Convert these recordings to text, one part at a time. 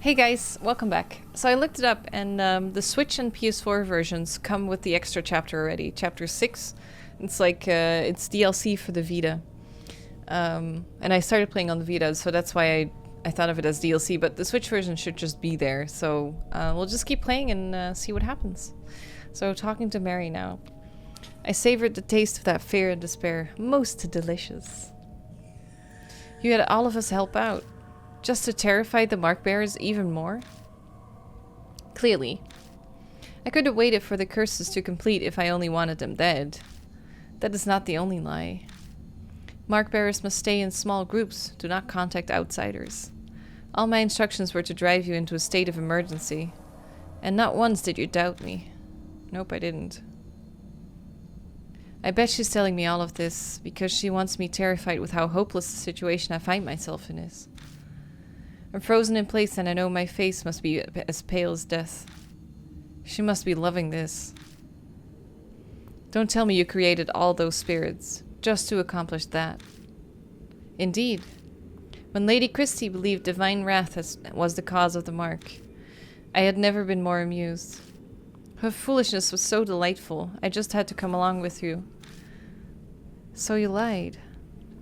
Hey guys, welcome back. So I looked it up and the Switch and PS4 versions come with the extra chapter already. Chapter 6. It's like, it's DLC for the Vita. And I started playing on the Vita, so that's why I thought of it as DLC, but the Switch version should just be there. So we'll just keep playing and see what happens. So talking to Mary now. I savored the taste of that fear and despair. Most delicious. You had all of us help out. Just to terrify the mark bearers even more? Clearly. I could have waited for the curses to complete if I only wanted them dead. That is not the only lie. Mark bearers must stay in small groups, do not contact outsiders. All my instructions were to drive you into a state of emergency. And not once did you doubt me. Nope, I didn't. I bet she's telling me all of this because she wants me terrified with how hopeless the situation I find myself in is. I'm frozen in place and I know my face must be as pale as death. She must be loving this. Don't tell me you created all those spirits, just to accomplish that. Indeed. When Lady Christie believed divine wrath was the cause of the mark, I had never been more amused. Her foolishness was so delightful, I just had to come along with you. So you lied.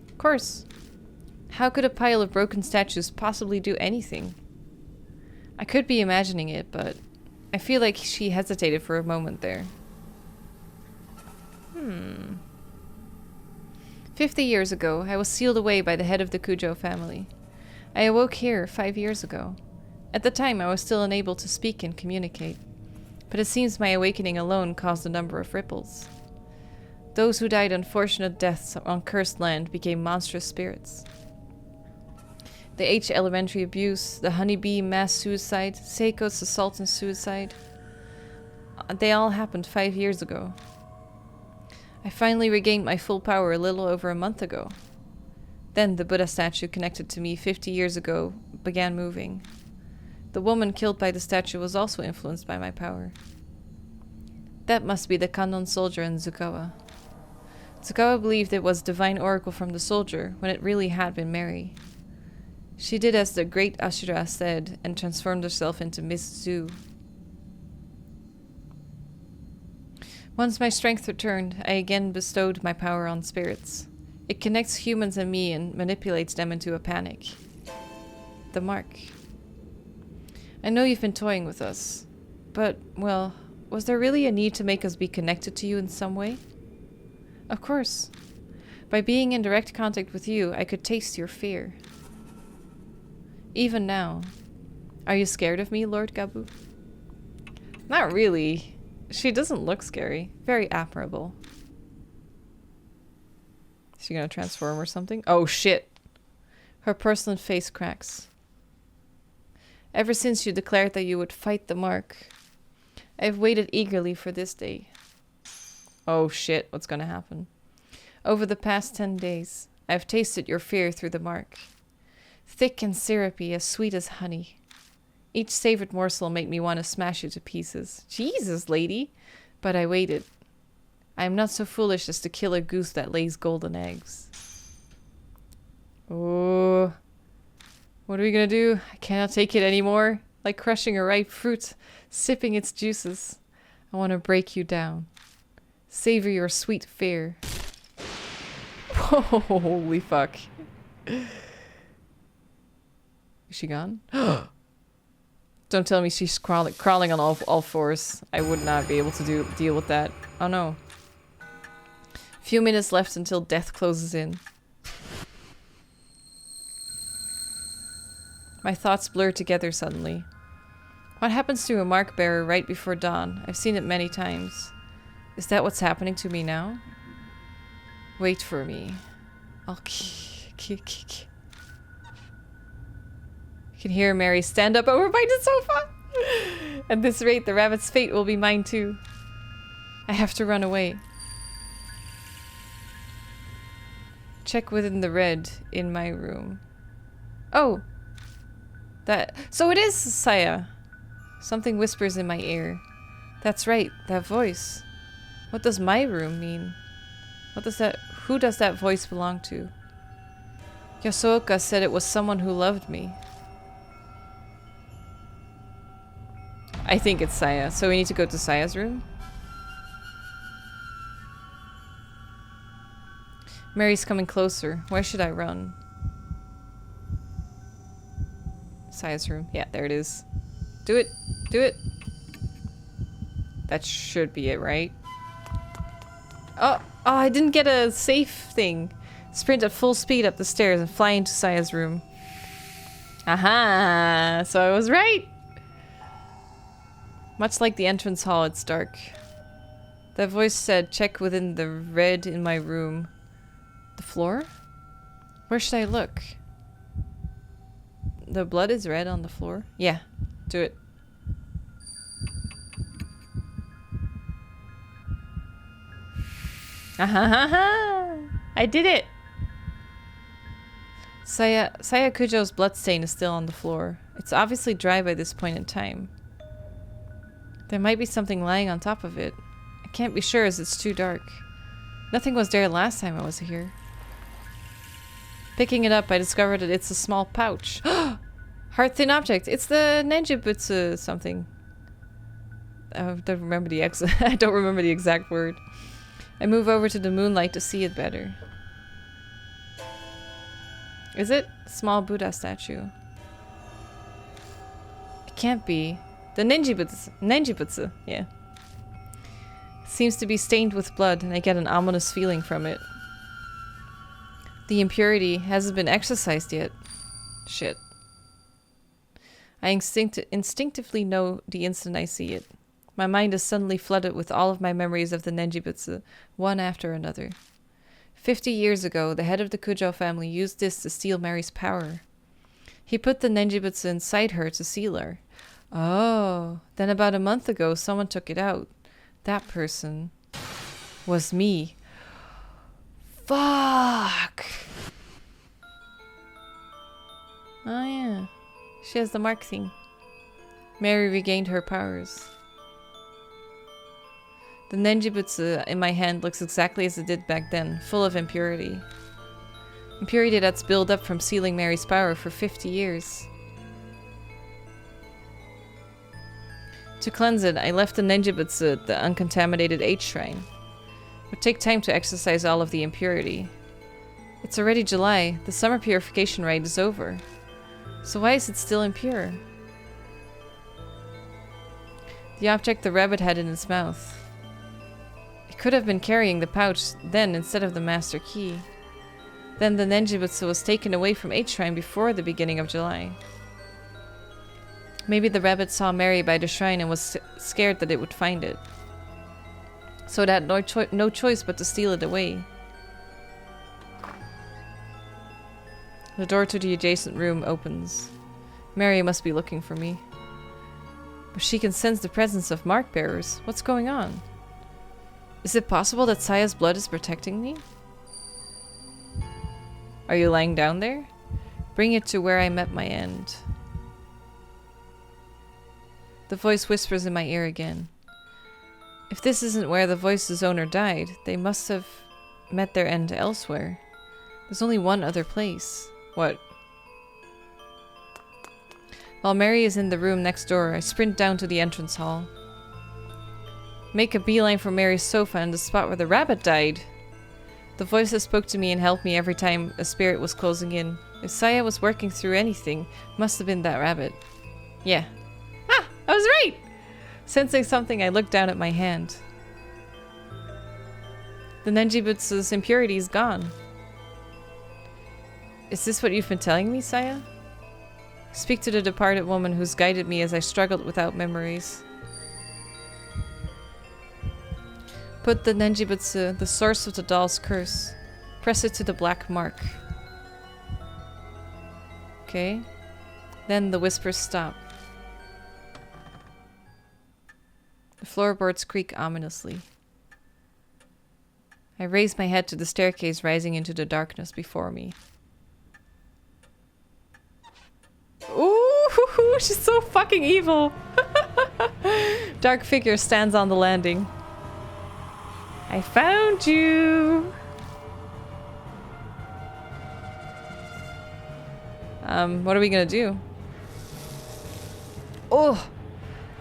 Of course. How could a pile of broken statues possibly do anything? I could be imagining it, but I feel like she hesitated for a moment there. 50 years ago, I was sealed away by the head of the Cujo family. I awoke here 5 years ago. At the time, I was still unable to speak and communicate, but it seems my awakening alone caused a number of ripples. Those who died unfortunate deaths on cursed land became monstrous spirits. The H elementary abuse, the honeybee mass suicide, Seiko's assault and suicide. They all happened 5 years ago. I finally regained my full power a little over a month ago. Then the Buddha statue connected to me 50 years ago began moving. The woman killed by the statue was also influenced by my power. That must be the Kannon soldier in Tsukawa. Tsukawa believed it was divine oracle from the soldier when it really had been Mary. She did as the great Ashura said and transformed herself into Miss Zu. Once my strength returned, I again bestowed my power on spirits. It connects humans and me and manipulates them into a panic. The mark. I know you've been toying with us, but, well, was there really a need to make us be connected to you in some way? Of course. By being in direct contact with you, I could taste your fear. Even now. Are you scared of me, Lord Gabu? Not really. She doesn't look scary. Very admirable. Is she gonna transform or something? Oh shit! Her porcelain face cracks. Ever since you declared that you would fight the mark, I've waited eagerly for this day. Oh shit, what's gonna happen? Over the past 10 days, I've tasted your fear through the mark. Thick and syrupy, as sweet as honey. Each savored morsel made me want to smash you to pieces. Jesus, lady! But I waited. I am not so foolish as to kill a goose that lays golden eggs. Oh. What are we gonna do? I cannot take it anymore. Like crushing a ripe fruit, sipping its juices. I want to break you down. Savor your sweet fear. Holy fuck. Is she gone? Don't tell me she's crawling on all fours. I would not be able to deal with that. Oh no. Few minutes left until death closes in. My thoughts blur together suddenly. What happens to a mark bearer right before dawn? I've seen it many times. Is that what's happening to me now? Wait for me. I'll I can hear Mary stand up over by the sofa. At this rate, the rabbit's fate will be mine too. I have to run away. Check within the red in my room. Oh! So it is Saya. Something whispers in my ear. That's right, that voice. What does my room mean? Who does that voice belong to? Yasooka said it was someone who loved me. I think it's Saya. So we need to go to Saya's room. Mary's coming closer. Where should I run? Saya's room. Yeah, there it is. Do it. Do it. That should be it, right? Oh, I didn't get a safe thing. Sprint at full speed up the stairs and fly into Saya's room. Aha! So I was right! Much like the entrance hall, it's dark. That voice said, check within the red in my room. The floor? Where should I look? The blood is red on the floor? Yeah, do it. Ahahaha! I did it! Saya Kujo's bloodstain is still on the floor. It's obviously dry by this point in time. There might be something lying on top of it. I can't be sure as it's too dark. Nothing was there last time I was here. Picking it up, I discovered that it's a small pouch. Heart-thin object! It's the Nenjibutsu something. I don't remember the I don't remember the exact word. I move over to the moonlight to see it better. Is it? Small Buddha statue. It can't be. The Nenjibutsu, yeah. Seems to be stained with blood, and I get an ominous feeling from it. The impurity hasn't been exorcised yet. Shit. I instinctively know the instant I see it. My mind is suddenly flooded with all of my memories of the Nenjibutsu, one after another. 50 years ago, the head of the Kujo family used this to steal Mary's power. He put the Nenjibutsu inside her to seal her. Oh, then about a month ago, someone took it out. That person was me. Fuck! Oh yeah, she has the mark thing. Mary regained her powers. The Nenjibutsu in my hand looks exactly as it did back then, full of impurity. Impurity that's built up from sealing Mary's power for 50 years. To cleanse it, I left the Nenjibutsu at the uncontaminated H shrine. It would take time to exorcise all of the impurity. It's already July. The summer purification rite is over. So why is it still impure? The object the rabbit had in its mouth. It could have been carrying the pouch then instead of the master key. Then the Nenjibutsu was taken away from H shrine before the beginning of July. Maybe the rabbit saw Mary by the shrine and was scared that it would find it. So it had no choice but to steal it away. The door to the adjacent room opens. Mary must be looking for me. But she can sense the presence of mark bearers. What's going on? Is it possible that Saya's blood is protecting me? Are you lying down there? Bring it to where I met my end. The voice whispers in my ear again. If this isn't where the voice's owner died, they must have met their end elsewhere. There's only one other place. What? While Mary is in the room next door, I sprint down to the entrance hall. Make a beeline for Mary's sofa and the spot where the rabbit died. The voice that spoke to me and helped me every time a spirit was closing in. If Saya was working through anything, must have been that rabbit. Yeah. Ah! I was right! Sensing something, I looked down at my hand. The Nenjibutsu's impurity is gone. Is this what you've been telling me, Saya? Speak to the departed woman who's guided me as I struggled without memories. Put the Nenjibutsu, the source of the doll's curse. Press it to the black mark. Okay. Then the whispers stop. The floorboards creak ominously. I raise my head to the staircase rising into the darkness before me. Ooh, she's so fucking evil. Dark figure stands on the landing. I found you. What are we gonna do? Oh,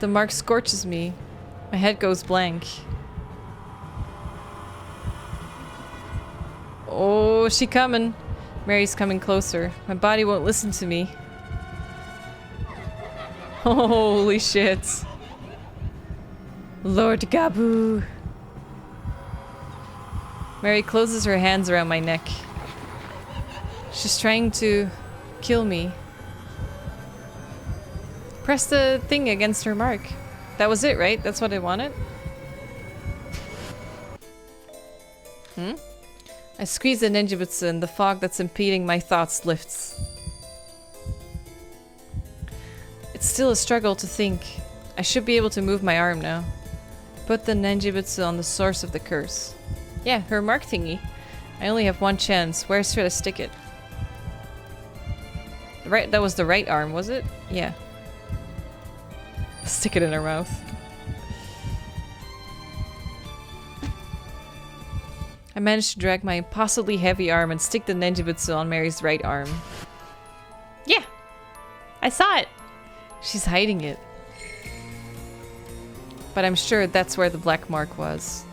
The mark scorches me. My head goes blank. Oh, she coming. Mary's coming closer. My body won't listen to me. Holy shit. Lord Gabu. Mary closes her hands around my neck. She's trying to kill me. Press the thing against her mark. That was it, right? That's what I wanted? I squeeze the ninjutsu and the fog that's impeding my thoughts lifts. It's still a struggle to think. I should be able to move my arm now. Put the ninjutsu on the source of the curse. Yeah, her mark thingy. I only have one chance. Where should I stick it? Right, that was the right arm, was it? Yeah. Stick it in her mouth. I managed to drag my impossibly heavy arm and stick the ninjutsu on Mary's right arm. Yeah! I saw it! She's hiding it. But I'm sure that's where the black mark was.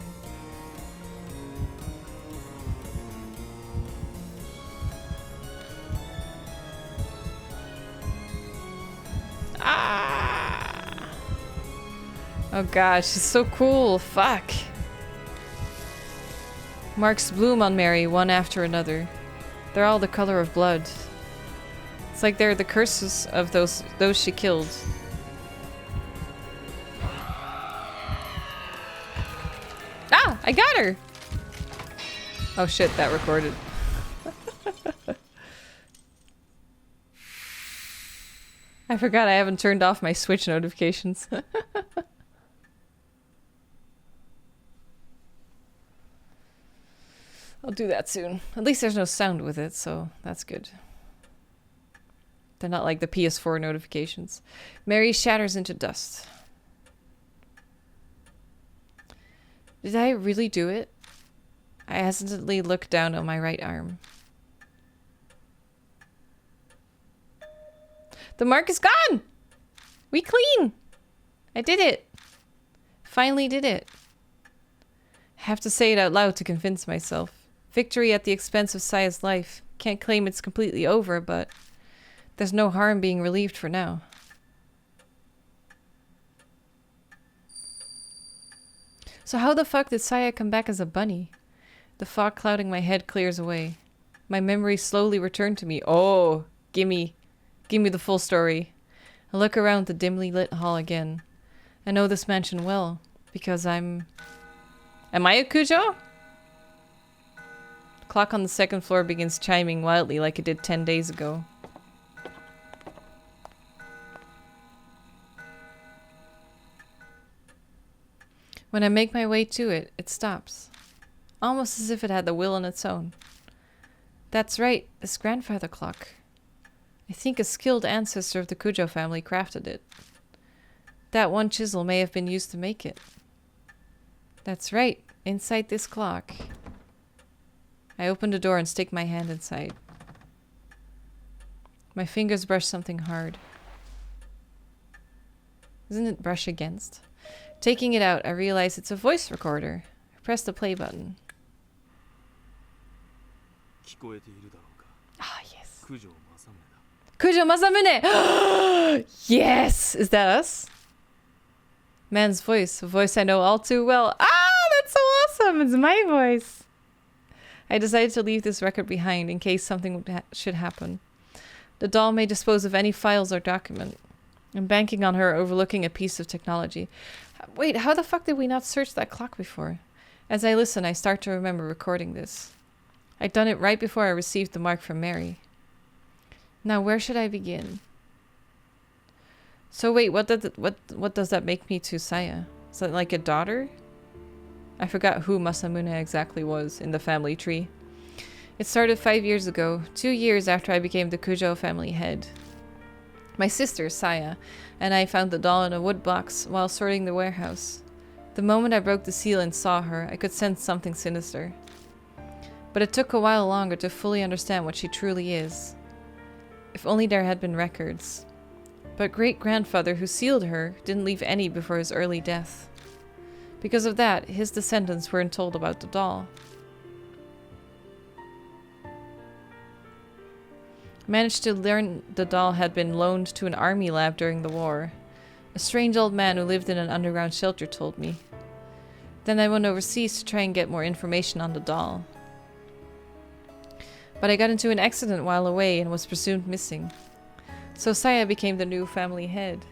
Ah! Oh gosh, she's so cool. Fuck. Marks bloom on Mary, one after another. They're all the color of blood. It's like they're the curses of those she killed. Ah! I got her! Oh shit, that recorded. I forgot I haven't turned off my Switch notifications. I'll do that soon. At least there's no sound with it, so that's good. They're not like the PS4 notifications. Mary shatters into dust. Did I really do it? I hesitantly look down on my right arm. The mark is gone! We clean! I did it! Finally did it. I have to say it out loud to convince myself. Victory at the expense of Saya's life. Can't claim it's completely over, but there's no harm being relieved for now. So how the fuck did Saya come back as a bunny? The fog clouding my head clears away. My memories slowly return to me. Oh, gimme the full story. I look around the dimly lit hall again. I know this mansion well, because Am I a Kujo? The clock on the second floor begins chiming wildly like it did 10 days ago. When I make my way to it, it stops. Almost as if it had the will on its own. That's right, this grandfather clock. I think a skilled ancestor of the Kujo family crafted it. That one chisel may have been used to make it. That's right, inside this clock. I open the door and stick my hand inside. My fingers brush something hard. Isn't it brush against? Taking it out, I realize it's a voice recorder. I press the play button. Ah, yes. Kujo Masamune! Yes! Is that us? Man's voice. A voice I know all too well. Ah, that's so awesome! It's my voice. I decided to leave this record behind in case something should happen. The doll may dispose of any files or document. I'm banking on her overlooking a piece of technology. Wait, how the fuck did we not search that clock before? As I listen, I start to remember recording this. I'd done it right before I received the mark from Mary. Now, where should I begin? So wait, what does that make me to Saya? Is that like a daughter? I forgot who Masamune exactly was in the family tree. It started 5 years ago, 2 years after I became the Kujo family head. My sister, Saya, and I found the doll in a wood box while sorting the warehouse. The moment I broke the seal and saw her, I could sense something sinister. But it took a while longer to fully understand what she truly is. If only there had been records. But great-grandfather who sealed her didn't leave any before his early death. Because of that, his descendants weren't told about the doll. Managed to learn the doll had been loaned to an army lab during the war. A strange old man who lived in an underground shelter told me. Then I went overseas to try and get more information on the doll. But I got into an accident while away and was presumed missing. So Saya became the new family head.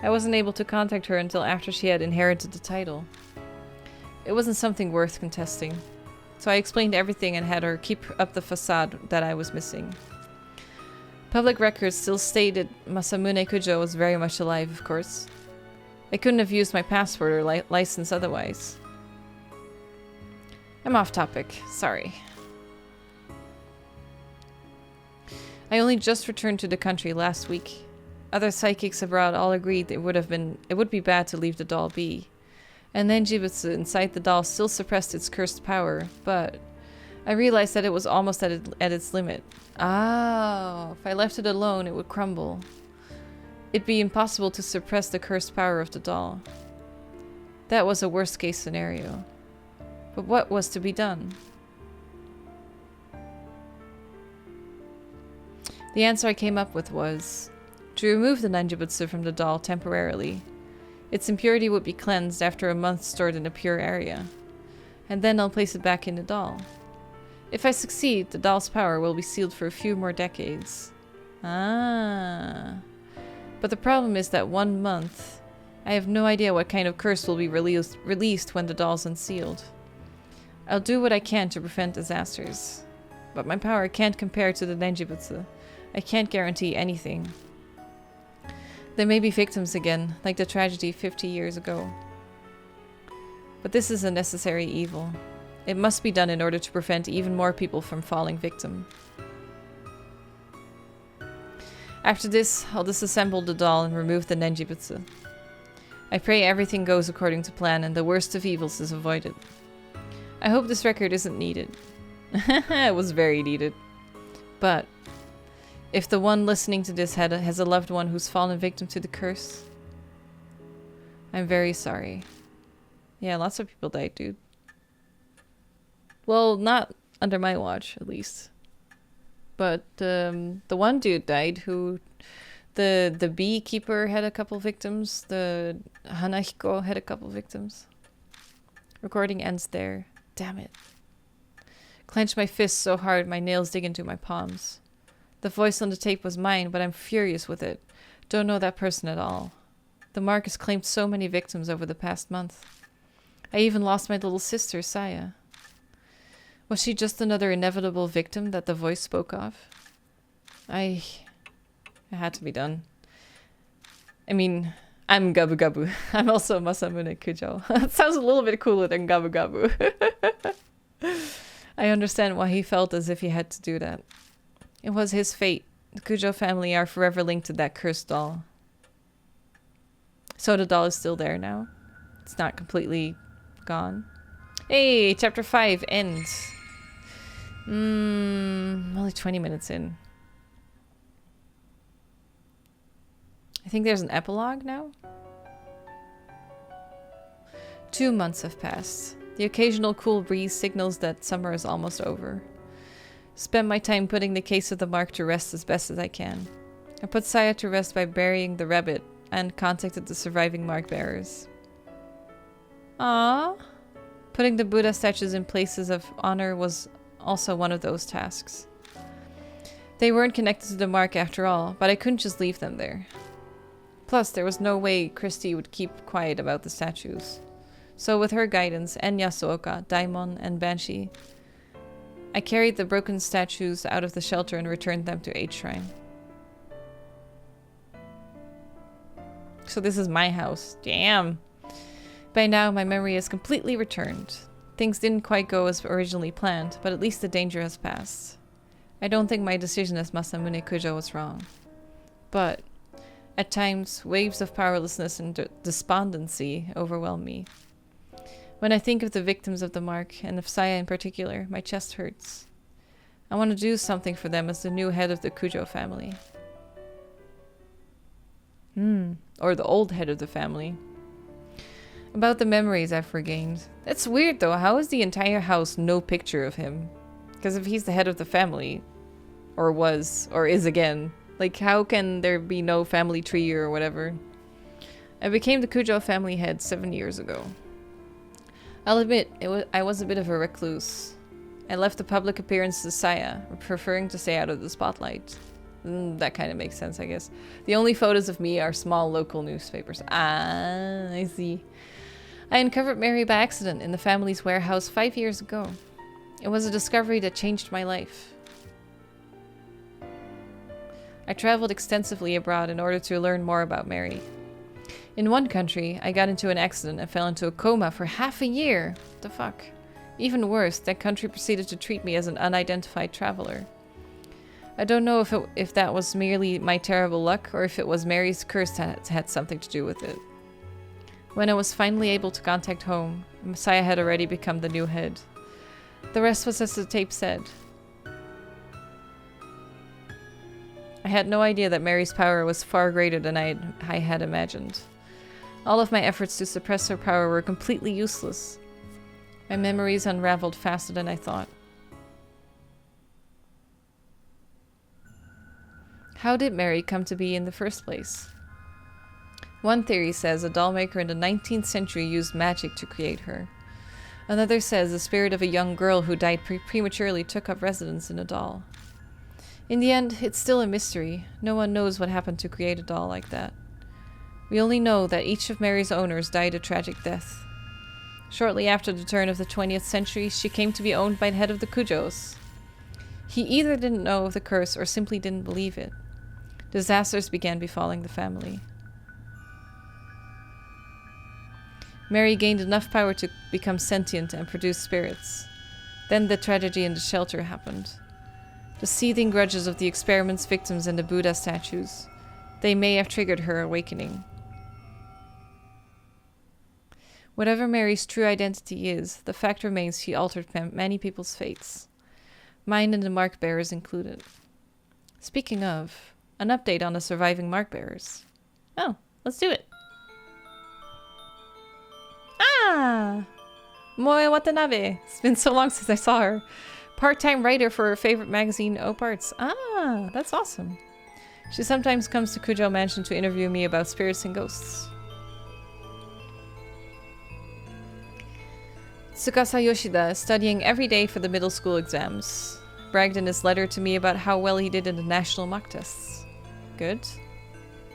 I wasn't able to contact her until after she had inherited the title. It wasn't something worth contesting. So I explained everything and had her keep up the facade that I was missing. Public records still stated Masamune Kujo was very much alive, of course. I couldn't have used my passport or license otherwise. I'm off topic. Sorry. I only just returned to the country last week. Other psychics abroad all agreed it would be bad to leave the doll be. And Nenjibutsu inside the doll still suppressed its cursed power, but I realized that it was almost at its limit. Oh, if I left it alone, it would crumble. It'd be impossible to suppress the cursed power of the doll. That was a worst-case scenario. But what was to be done? The answer I came up with was to remove the Nanjibutsu from the doll temporarily. Its impurity would be cleansed after a month stored in a pure area. And then I'll place it back in the doll. If I succeed, the doll's power will be sealed for a few more decades. Ah. But the problem is that 1 month, I have no idea what kind of curse will be released when the doll's unsealed. I'll do what I can to prevent disasters. But my power can't compare to the Nenjibutsu. I can't guarantee anything. There may be victims again, like the tragedy 50 years ago. But this is a necessary evil. It must be done in order to prevent even more people from falling victim. After this, I'll disassemble the doll and remove the Nenjibutsu. I pray everything goes according to plan and the worst of evils is avoided. I hope this record isn't needed. It was very needed. But if the one listening to this has a loved one who's fallen victim to the curse, I'm very sorry. Yeah, lots of people died, dude. Well, not under my watch, at least. But the one dude died who... The beekeeper had a couple victims. The Hanahiko had a couple victims. Recording ends there. Damn it. Clench my fists so hard my nails dig into my palms. The voice on the tape was mine, but I'm furious with it. Don't know that person at all. The mark has claimed so many victims over the past month. I even lost my little sister, Saya. Was she just another inevitable victim that the voice spoke of? It had to be done. I mean, I'm Gabu Gabu. I'm also Masamune Kujo. That sounds a little bit cooler than Gabu Gabu. I understand why he felt as if he had to do that. It was his fate. The Kujo family are forever linked to that cursed doll. So the doll is still there now. It's not completely gone. Hey, chapter 5 ends. Only 20 minutes in. I think there's an epilogue now. 2 months have passed. The occasional cool breeze signals that summer is almost over. Spend my time putting the case of the mark to rest as best as I can. I put Saya to rest by burying the rabbit and contacted the surviving mark bearers. Aww. Putting the Buddha statues in places of honor was also one of those tasks. They weren't connected to the mark after all, but I couldn't just leave them there. Plus, there was no way Christy would keep quiet about the statues. So with her guidance, and Yasuoka, Daimon, and Banshee, I carried the broken statues out of the shelter and returned them to H Shrine. So this is my house. Damn! By now, my memory has completely returned. Things didn't quite go as originally planned, but at least the danger has passed. I don't think my decision as Masamune Kujo was wrong. But at times, waves of powerlessness and despondency overwhelm me. When I think of the victims of the mark, and of Saya in particular, my chest hurts. I want to do something for them as the new head of the Kujo family. Or the old head of the family. About the memories I've regained. That's weird though. How is the entire house no picture of him? Because if he's the head of the family, or was, or is again, like how can there be no family tree or whatever? I became the Kujo family head 7 years ago. I'll admit, I was a bit of a recluse. I left the public appearance to Saya, preferring to stay out of the spotlight. That kind of makes sense, I guess. The only photos of me are small local newspapers. Ah, I see. I uncovered Mary by accident in the family's warehouse 5 years ago. It was a discovery that changed my life. I traveled extensively abroad in order to learn more about Mary. In one country, I got into an accident and fell into a coma for half a year. What the fuck? Even worse, that country proceeded to treat me as an unidentified traveler. I don't know if that was merely my terrible luck or if it was Mary's curse that had something to do with it. When I was finally able to contact home, Messiah had already become the new head. The rest was as the tape said. I had no idea that Mary's power was far greater than I had imagined. All of my efforts to suppress her power were completely useless. My memories unraveled faster than I thought. How did Mary come to be in the first place? One theory says a doll maker in the 19th century used magic to create her. Another says the spirit of a young girl who died prematurely took up residence in a doll. In the end, it's still a mystery. No one knows what happened to create a doll like that. We only know that each of Mary's owners died a tragic death. Shortly after the turn of the 20th century, she came to be owned by the head of the Kujos. He either didn't know of the curse or simply didn't believe it. Disasters began befalling the family. Mary gained enough power to become sentient and produce spirits. Then the tragedy in the shelter happened. The seething grudges of the experiment's victims and the Buddha statues. They may have triggered her awakening. Whatever Mary's true identity is, the fact remains she altered many people's fates. Mine and the mark bearers included. Speaking of, an update on the surviving mark bearers. Oh, let's do it. Ah! Moe Watanabe. It's been so long since I saw her. Part-time writer for her favorite magazine, Ope Arts. Ah, that's awesome. She sometimes comes to Kujo Mansion to interview me about spirits and ghosts. Tsukasa Yoshida is studying every day for the middle school exams. Bragged in his letter to me about how well he did in the national mock tests. Good.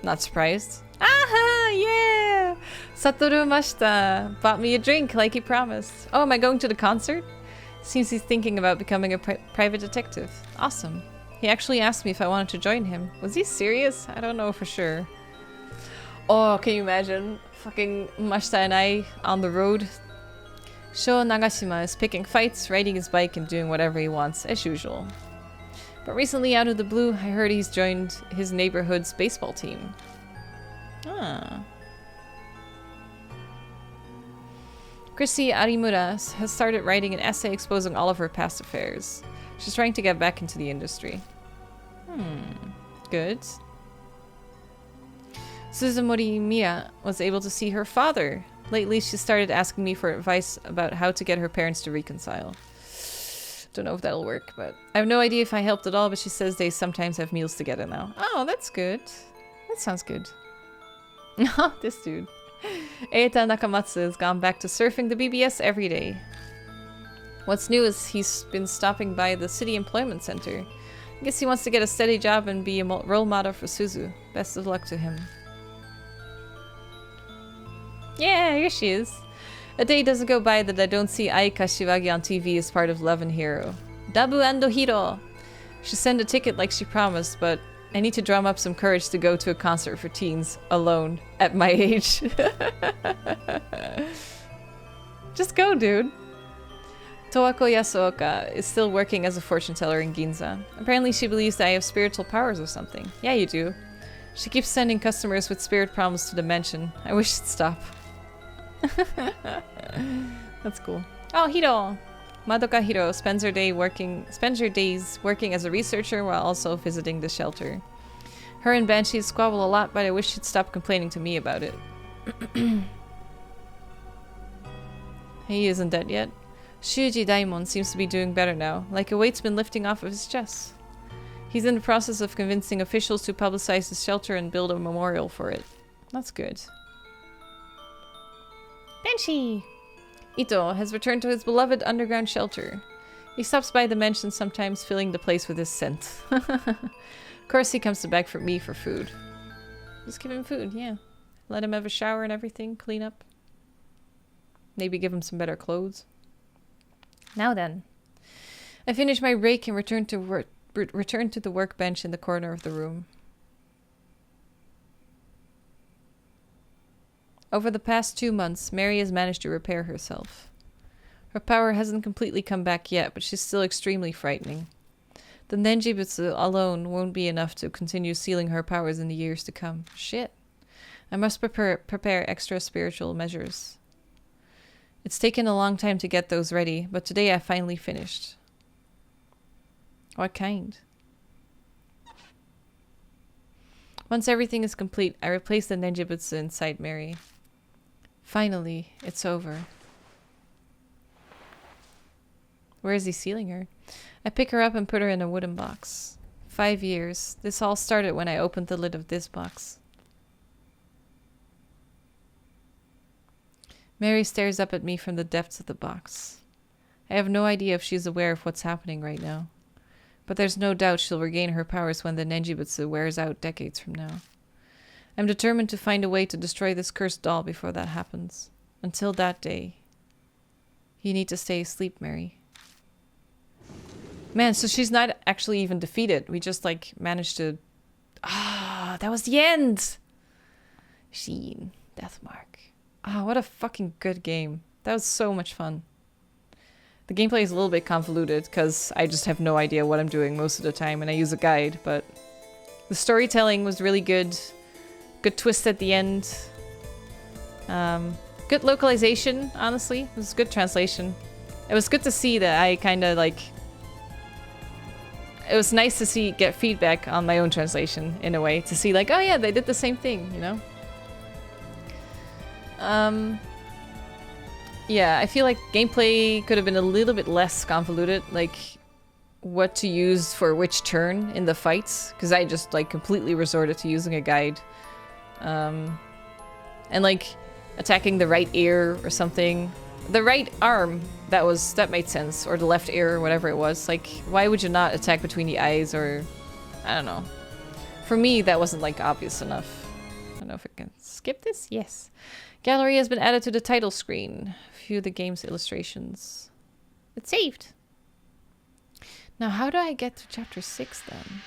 Not surprised. Aha! Yeah! Satoru Mashita bought me a drink like he promised. Oh, am I going to the concert? Seems he's thinking about becoming a private detective. Awesome. He actually asked me if I wanted to join him. Was he serious? I don't know for sure. Oh, can you imagine? Fucking Mashita and I on the road. Sho Nagashima is picking fights, riding his bike, and doing whatever he wants, as usual. But recently, out of the blue, I heard he's joined his neighborhood's baseball team. Ah. Chrissy Arimura has started writing an essay exposing all of her past affairs. She's trying to get back into the industry. Good. Suzumori Miya was able to see her father. Lately, she started asking me for advice about how to get her parents to reconcile. Don't know if that'll work, but I have no idea if I helped at all, but she says they sometimes have meals together now. Oh, that's good. That sounds good. Oh, this dude. Eita Nakamatsu has gone back to surfing the BBS every day. What's new is he's been stopping by the city employment center. I guess he wants to get a steady job and be a role model for Suzu. Best of luck to him. Yeah, here she is. A day doesn't go by that I don't see Ai Kashiwagi on TV as part of Love and Hero. Dabu and Hiro! She sent a ticket like she promised, but I need to drum up some courage to go to a concert for teens, alone, at my age. Just go, dude. Towako Yasuoka is still working as a fortune teller in Ginza. Apparently she believes that I have spiritual powers or something. Yeah, you do. She keeps sending customers with spirit problems to the mansion. I wish it'd stop. That's cool. Oh, Hiro! Madoka Hiro spends her days working as a researcher while also visiting the shelter. Her and Banshee squabble a lot, but I wish she'd stop complaining to me about it. He isn't dead yet. Shuji Daimon seems to be doing better now, like a weight's been lifting off of his chest. He's in the process of convincing officials to publicize his shelter and build a memorial for it. That's good. Banshee! Ito has returned to his beloved underground shelter. He stops by the mansion sometimes, filling the place with his scent. Of course he comes back for me for food. Just give him food, yeah. Let him have a shower and everything, clean up. Maybe give him some better clothes. Now then. I finish my rake and return to the workbench in the corner of the room. Over the past 2 months, Mary has managed to repair herself. Her power hasn't completely come back yet, but she's still extremely frightening. The Nenjibutsu alone won't be enough to continue sealing her powers in the years to come. Shit. I must prepare extra spiritual measures. It's taken a long time to get those ready, but today I finally finished. What kind? Once everything is complete, I replace the Nenjibutsu inside Mary. Finally, it's over. Where is he sealing her? I pick her up and put her in a wooden box. 5 years. This all started when I opened the lid of this box. Mary stares up at me from the depths of the box. I have no idea if she's aware of what's happening right now. But there's no doubt she'll regain her powers when the Nenjibutsu wears out decades from now. I'm determined to find a way to destroy this cursed doll before that happens. Until that day. You need to stay asleep, Mary. Man, so she's not actually even defeated. We just, like, managed to... Ah, that was the end! Shiin. Deathmark. Ah, what a fucking good game. That was so much fun. The gameplay is a little bit convoluted, because I just have no idea what I'm doing most of the time, and I use a guide, but... The storytelling was really good. Good twist at the end. Good localization, honestly. It was good translation. It was good to see that I kind of, like... It was nice to get feedback on my own translation, in a way. To see, like, oh yeah, they did the same thing, you know? Yeah, I feel like gameplay could have been a little bit less convoluted, like what to use for which turn in the fights, because I just like completely resorted to using a guide. And like attacking the right ear or something. The right arm, that made sense, or the left ear or whatever it was. Like, why would you not attack between the eyes, or I don't know. For me, that wasn't like obvious enough. I don't know if I can skip this. Yes. Gallery has been added to the title screen. View the game's illustrations. It's saved. Now, how do I get to chapter 6 then?